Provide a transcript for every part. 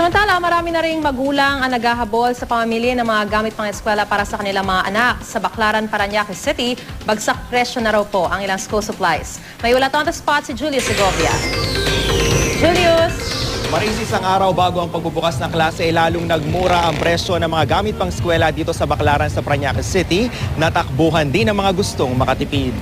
Samantala, marami na ring magulang ang naghahabol sa pamamili ng mga gamit pang eskwela para sa kanilang mga anak. Sa Baclaran, Parañaque City, bagsak presyo na raw po ang ilang school supplies. May ulat on the spot si Julius Segovia. Julius! Maris, isang araw bago ang pagbubukas ng klase, lalong nagmura ang presyo ng mga gamit pang eskwela dito sa Baclaran sa Parañaque City. Natakbuhan din ang mga gustong makatipid.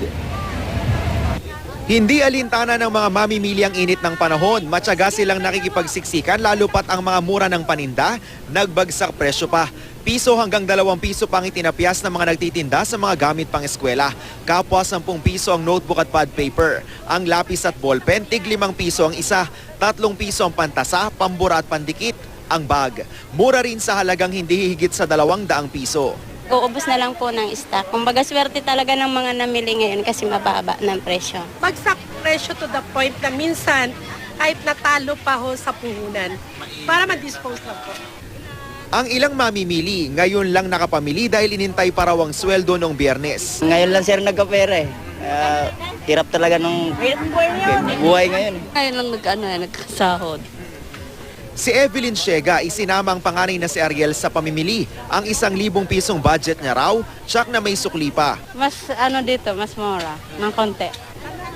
Hindi alintana ng mga mamimili ang init ng panahon. Matyaga silang nakikipagsiksikan lalo pat ang mga mura ng paninda, nagbagsak presyo pa. Piso hanggang 2 piso pang itinapyas ng mga nagtitinda sa mga gamit pang eskwela. Kapwa 10 piso ang notebook at pad paper. Ang lapis at ballpen, tig 5 piso ang isa. 3 piso ang pantasa, pambura at pandikit. Ang bag, mura rin sa halagang hindi higit sa 200 piso. Uubos na lang po ng stock. Kumbaga swerte talaga ng mga namili ngayon kasi mababa ng presyo. Bagsak presyo to the point na minsan kahit natalo pa ho sa puhunan para ma-dispose lang po. Ang ilang mamimili, ngayon lang nakapamili dahil inintay pa raw ang sweldo noong Biyernes. Ngayon lang sir nagkapera eh. Hirap talaga ng buhay ngayon. Ngayon lang nagkasahod. Si Evelyn Siega, isinama ang panganay na si Ariel sa pamimili. Ang 1,000 pisong budget niya raw, tsak na may sukli pa. Mas dito, mas mura, ng konti.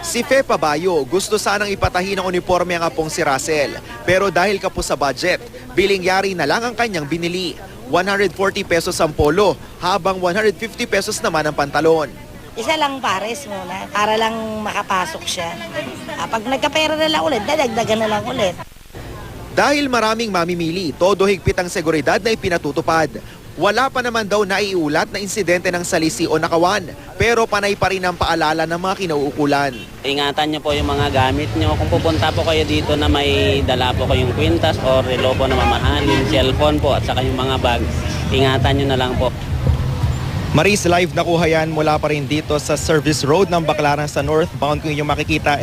Si Fe Pabayo, gusto sanang ipatahi ng uniforme ang apong si Russell. Pero dahil kapos sa budget, bilingyari na lang ang kanyang binili. 140 pesos ang polo, habang 150 pesos naman ang pantalon. Isa lang pares muna, para lang makapasok siya. Pag nagkapera na lang ulit, dadagdagan na lang ulit. Dahil maraming mamimili, todo higpit ang seguridad na ipinatutupad. Wala pa naman daw naiulat na insidente ng salisi o nakawan, pero panay pa rin ang paalala ng mga kinauukulan. Ingatan nyo po yung mga gamit nyo. Kung pupunta po kayo dito na may dala po kayong kwintas o relo po na mamahalin, cellphone po at saka yung mga bag, ingatan nyo na lang po. Maris, live nakuha yan mula pa rin dito sa service road ng Baclaran sa northbound. Kung yung makikita,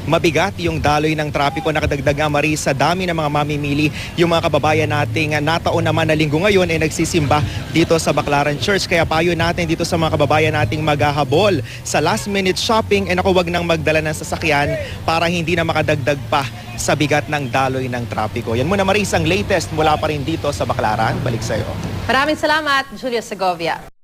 mabigat yung daloy ng trapiko. Nakadagdag nga, Maris, sa dami ng mga mamimili. Yung mga kababayan nating nataon naman na linggo ngayon nagsisimba dito sa Baclaran Church. Kaya payo natin dito sa mga kababayan nating maghahabol sa last minute shopping, huwag nang magdala ng sasakyan para hindi na makadagdag pa sa bigat ng daloy ng trapiko. Yan muna, Maris, ang latest mula pa rin dito sa Baclaran. Balik sa'yo. Maraming salamat, Julius Segovia.